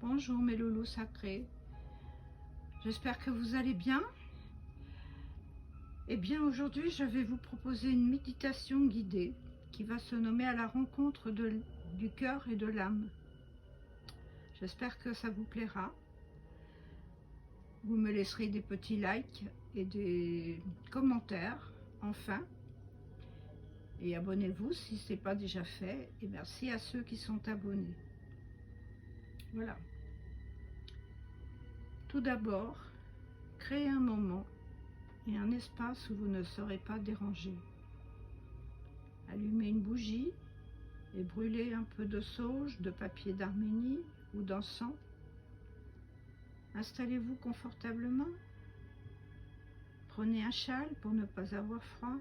Bonjour mes loulous sacrés, j'espère que vous allez bien. Eh bien aujourd'hui je vais vous proposer une méditation guidée qui va se nommer à la rencontre du cœur et de l'âme. J'espère que ça vous plaira. Vous me laisserez des petits likes et des commentaires enfin. Et abonnez-vous si ce n'est pas déjà fait. Et merci à ceux qui sont abonnés. Voilà. Tout d'abord, créez un moment et un espace où vous ne serez pas dérangé. Allumez une bougie et brûlez un peu de sauge, de papier d'Arménie ou d'encens. Installez-vous confortablement. Prenez un châle pour ne pas avoir froid.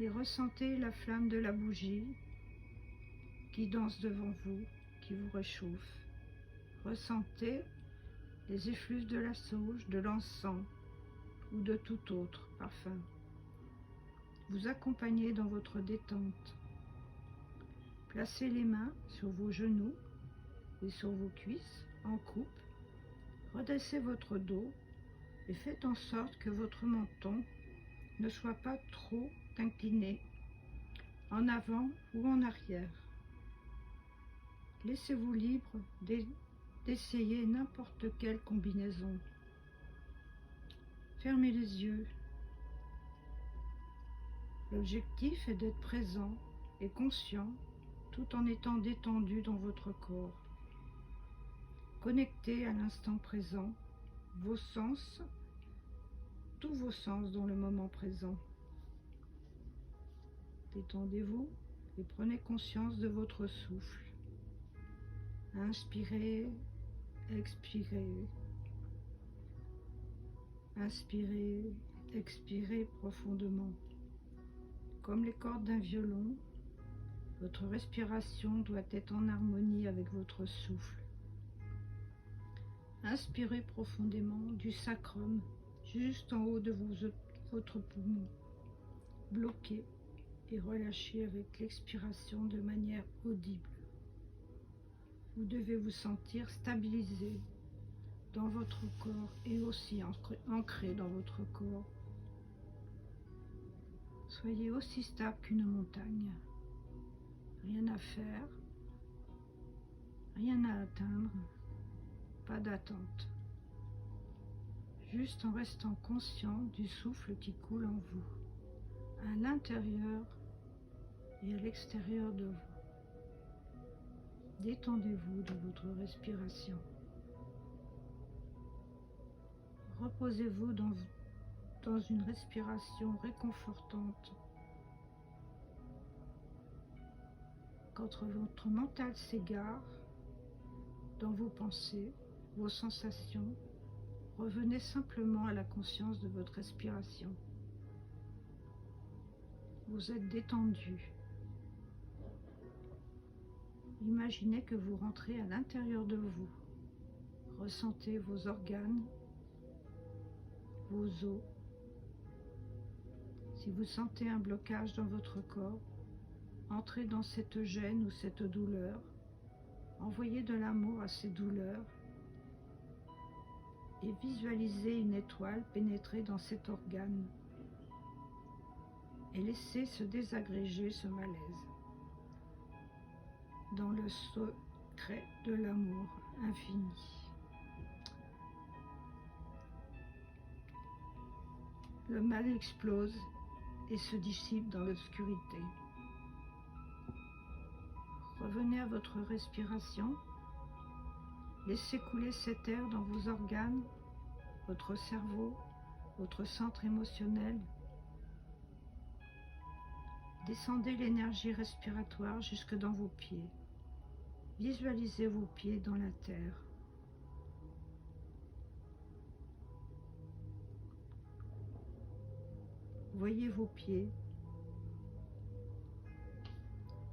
Et ressentez la flamme de la bougie qui danse devant vous, qui vous réchauffe. Ressentez les effluves de la sauge, de l'encens ou de tout autre parfum. Vous accompagnez dans votre détente. Placez les mains sur vos genoux et sur vos cuisses en coupe. Redressez votre dos et faites en sorte que votre menton ne soit pas trop incliné en avant ou en arrière. Laissez-vous libre d'essayer n'importe quelle combinaison. Fermez les yeux. L'objectif est d'être présent et conscient tout en étant détendu dans votre corps. Connectez à l'instant présent, vos sens, tous vos sens dans le moment présent. Détendez-vous et prenez conscience de votre souffle. Inspirez, expirez. Inspirez, expirez profondément. Comme les cordes d'un violon, votre respiration doit être en harmonie avec votre souffle. Inspirez profondément du sacrum, juste en haut de votre poumon. Bloquez et relâchez avec l'expiration de manière audible. Vous devez vous sentir stabilisé dans votre corps et aussi ancré dans votre corps. Soyez aussi stable qu'une montagne. Rien à faire, rien à atteindre, pas d'attente. Juste en restant conscient du souffle qui coule en vous, à l'intérieur et à l'extérieur de vous. Détendez-vous de votre respiration. Reposez-vous dans une respiration réconfortante. Quand votre mental s'égare dans vos pensées, vos sensations, revenez simplement à la conscience de votre respiration. Vous êtes détendu. Imaginez que vous rentrez à l'intérieur de vous. Ressentez vos organes, vos os. Si vous sentez un blocage dans votre corps, entrez dans cette gêne ou cette douleur. Envoyez de l'amour à ces douleurs et visualisez une étoile pénétrer dans cet organe et laissez se désagréger ce malaise dans le secret de l'amour infini. Le mal explose et se dissipe dans l'obscurité. Revenez à votre respiration. Laissez couler cet air dans vos organes, votre cerveau, votre centre émotionnel. Descendez l'énergie respiratoire jusque dans vos pieds. Visualisez vos pieds dans la terre. Voyez vos pieds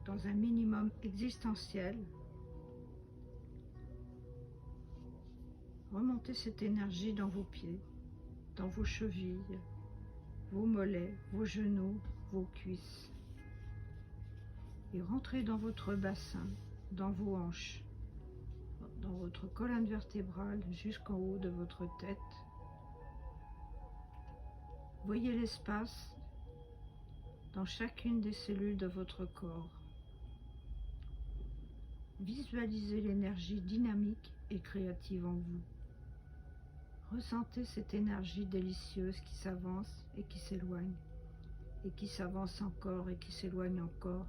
dans un minimum existentiel. Remontez cette énergie dans vos pieds, dans vos chevilles, vos mollets, vos genoux, vos cuisses. Et rentrez dans votre bassin dans vos hanches, dans votre colonne vertébrale jusqu'en haut de votre tête. Voyez l'espace dans chacune des cellules de votre corps. Visualisez l'énergie dynamique et créative en vous. Ressentez cette énergie délicieuse qui s'avance et qui s'éloigne, et qui s'avance encore et qui s'éloigne encore,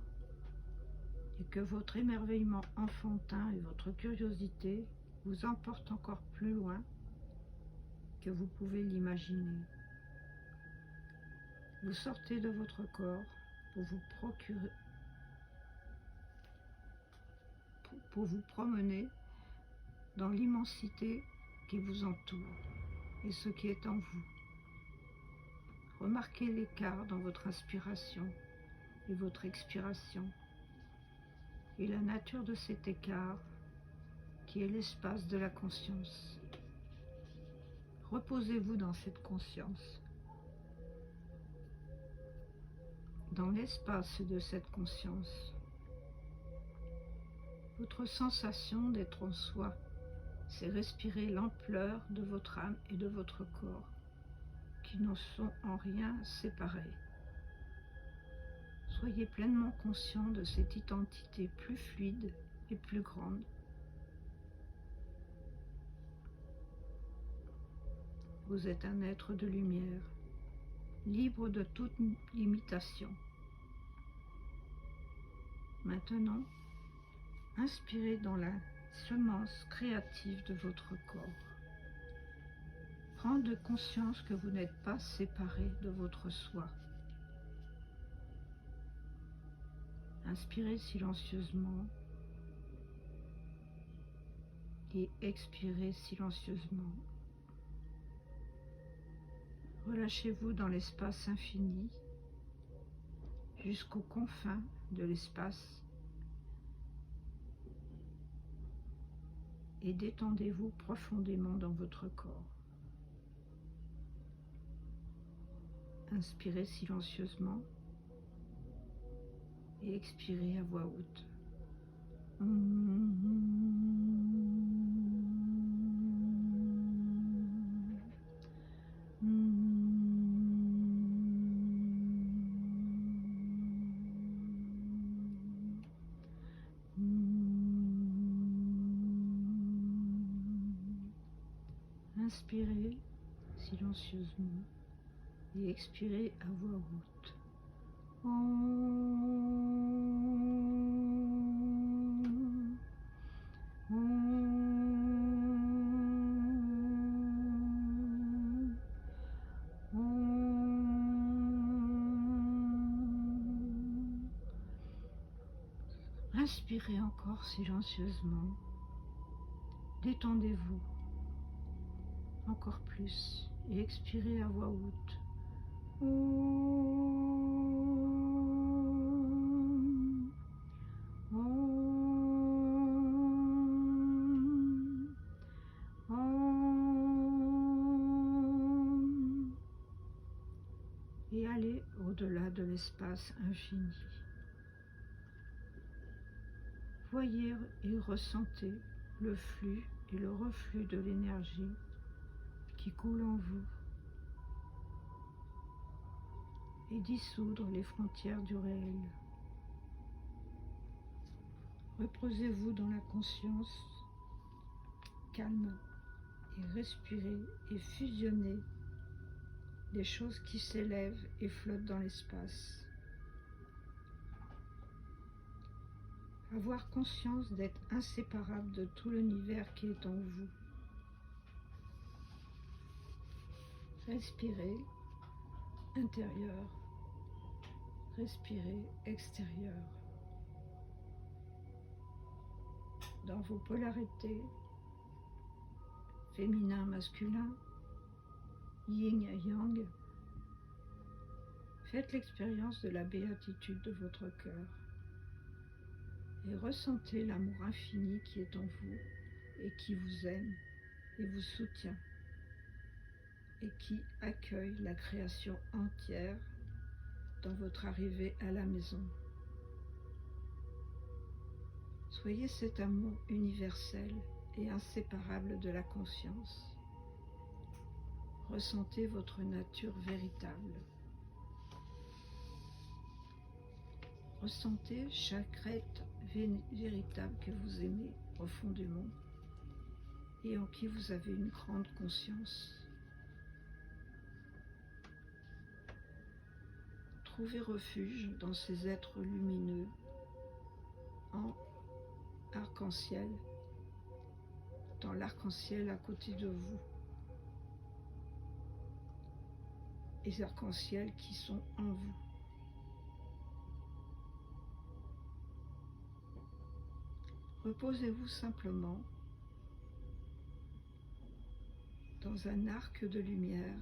et que votre émerveillement enfantin et votre curiosité vous emportent encore plus loin que vous pouvez l'imaginer. Vous sortez de votre corps pour vous promener dans l'immensité qui vous entoure et ce qui est en vous. Remarquez l'écart dans votre inspiration et votre expiration et la nature de cet écart qui est l'espace de la conscience. Reposez-vous dans cette conscience. Dans l'espace de cette conscience, votre sensation d'être en soi, c'est respirer l'ampleur de votre âme et de votre corps, qui ne sont en rien séparés. Soyez pleinement conscient de cette identité plus fluide et plus grande. Vous êtes un être de lumière, libre de toute limitation. Maintenant, inspirez dans la semence créative de votre corps. Prendre conscience que vous n'êtes pas séparé de votre soi. Inspirez silencieusement et expirez silencieusement. Relâchez-vous dans l'espace infini jusqu'aux confins de l'espace et détendez-vous profondément dans votre corps. Inspirez silencieusement et expirez à voix haute. Inspirez silencieusement et expirez à voix haute. Inspirez encore silencieusement. Détendez-vous encore plus et expirez à voix haute. Et allez au-delà de l'espace infini. Voyez et ressentez le flux et le reflux de l'énergie qui coule en vous et dissoudre les frontières du réel. Reposez-vous dans la conscience calme et respirez et fusionnez des choses qui s'élèvent et flottent dans l'espace. Avoir conscience d'être inséparable de tout l'univers qui est en vous. Respirez intérieur, respirez extérieur. Dans vos polarités, féminin, masculin, yin et yang, faites l'expérience de la béatitude de votre cœur et ressentez l'amour infini qui est en vous et qui vous aime et vous soutient et qui accueille la création entière dans votre arrivée à la maison. Soyez cet amour universel et inséparable de la conscience. Ressentez votre nature véritable. Ressentez chaque être véritable que vous aimez profondément et en qui vous avez une grande conscience. Trouvez refuge dans ces êtres lumineux en arc-en-ciel, dans l'arc-en-ciel à côté de vous. Les arcs-en-ciel qui sont en vous. Reposez-vous simplement dans un arc de lumière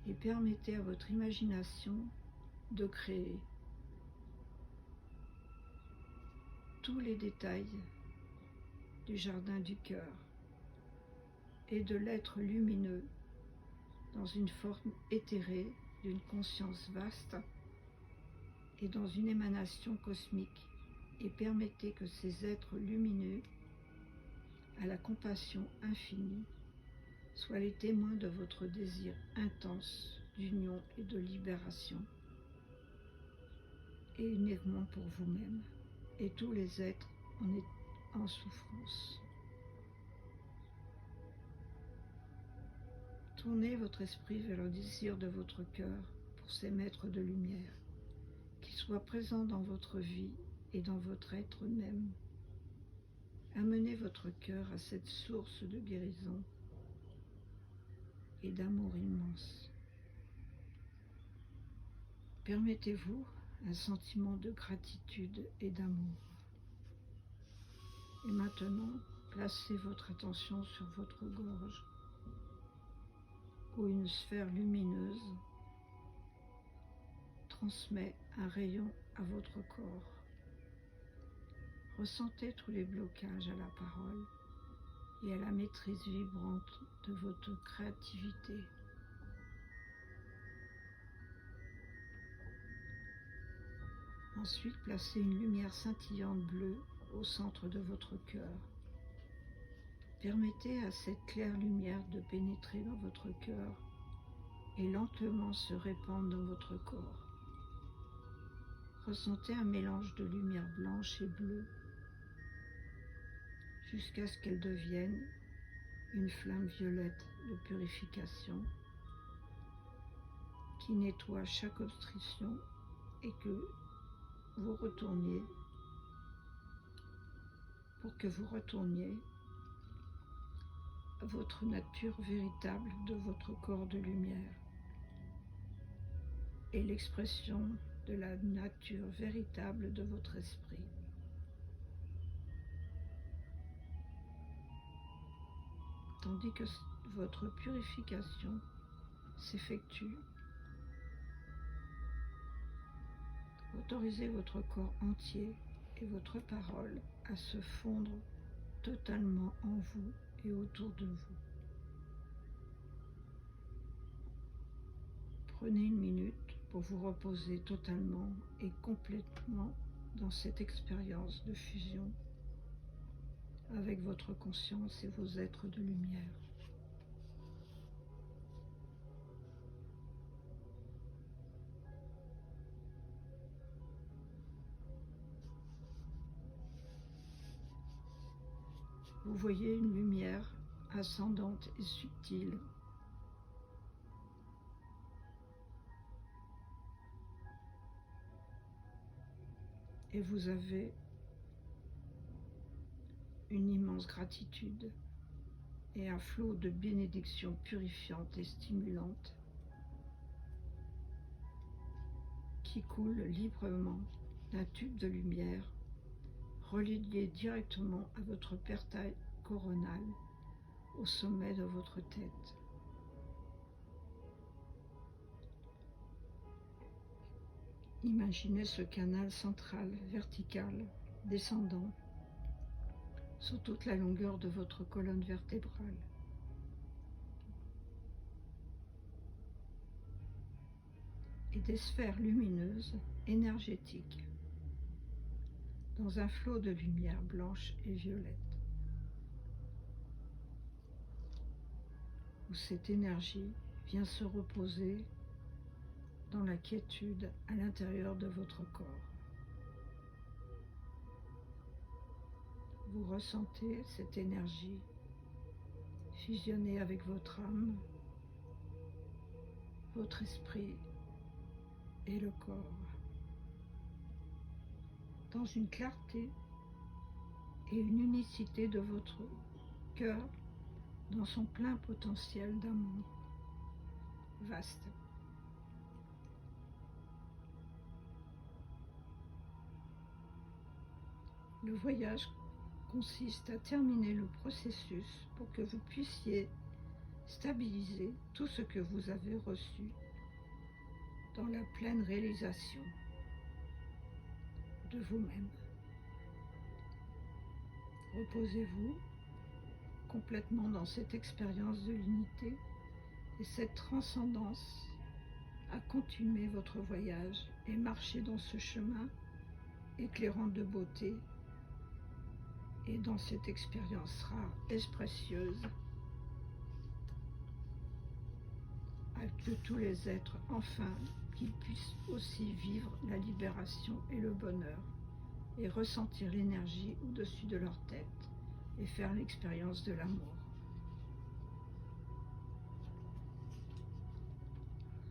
et permettez à votre imagination de créer tous les détails du jardin du cœur et de l'être lumineux dans une forme éthérée d'une conscience vaste et dans une émanation cosmique, et permettez que ces êtres lumineux à la compassion infinie soient les témoins de votre désir intense d'union et de libération, et uniquement pour vous-même et tous les êtres en souffrance. Tournez votre esprit vers le désir de votre cœur pour ces maîtres de lumière, qu'ils soient présents dans votre vie et dans votre être même. Amenez votre cœur à cette source de guérison et d'amour immense. Permettez-vous un sentiment de gratitude et d'amour. Et maintenant, placez votre attention sur votre gorge, où une sphère lumineuse transmet un rayon à votre corps. Ressentez tous les blocages à la parole et à la maîtrise vibrante de votre créativité. Ensuite, placez une lumière scintillante bleue au centre de votre cœur. Permettez à cette claire lumière de pénétrer dans votre cœur et lentement se répandre dans votre corps. Ressentez un mélange de lumière blanche et bleue jusqu'à ce qu'elle devienne une flamme violette de purification qui nettoie chaque obstruction et que vous retourniez pour que vous retourniez à votre nature véritable de votre corps de lumière et l'expression de la nature véritable de votre esprit. Tandis que votre purification s'effectue, autorisez votre corps entier et votre parole à se fondre totalement en vous et autour de vous. Prenez une minute pour vous reposer totalement et complètement dans cette expérience de fusion avec votre conscience et vos êtres de lumière. Vous voyez une lumière ascendante et subtile et vous avez une immense gratitude et un flot de bénédictions purifiantes et stimulantes qui coule librement d'un tube de lumière relié directement à votre portail coronal au sommet de votre tête. Imaginez ce canal central vertical descendant sur toute la longueur de votre colonne vertébrale. Et des sphères lumineuses, énergétiques, dans un flot de lumière blanche et violette, où cette énergie vient se reposer dans la quiétude à l'intérieur de votre corps. Vous ressentez cette énergie fusionner avec votre âme, votre esprit et le corps, dans une clarté et une unicité de votre cœur dans son plein potentiel d'amour vaste. Le voyage consiste à terminer le processus pour que vous puissiez stabiliser tout ce que vous avez reçu dans la pleine réalisation de vous-même. Reposez-vous complètement dans cette expérience de l'unité et cette transcendance à continuer votre voyage et marcher dans ce chemin éclairant de beauté et dans cette expérience rare et précieuse de tous les êtres, enfin qu'ils puissent aussi vivre la libération et le bonheur et ressentir l'énergie au-dessus de leur tête et faire l'expérience de l'amour.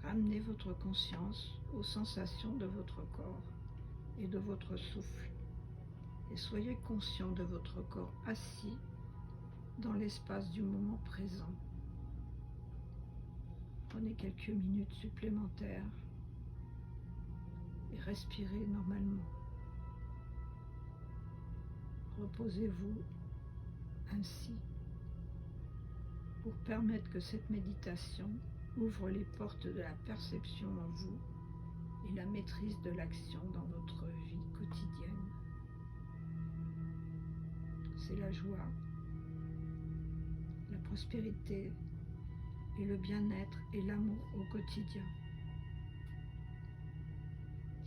Ramenez votre conscience aux sensations de votre corps et de votre souffle et soyez conscient de votre corps assis dans l'espace du moment présent. Prenez quelques minutes supplémentaires et respirez normalement. Reposez-vous ainsi pour permettre que cette méditation ouvre les portes de la perception en vous et la maîtrise de l'action dans votre vie quotidienne. C'est la joie, la prospérité et le bien-être et l'amour au quotidien.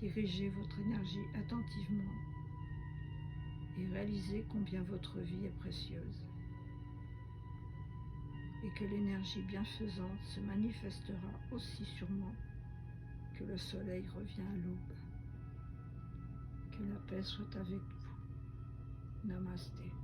Dirigez votre énergie attentivement et réalisez combien votre vie est précieuse et que l'énergie bienfaisante se manifestera aussi sûrement que le soleil revient à l'aube. Que la paix soit avec vous. Namasté.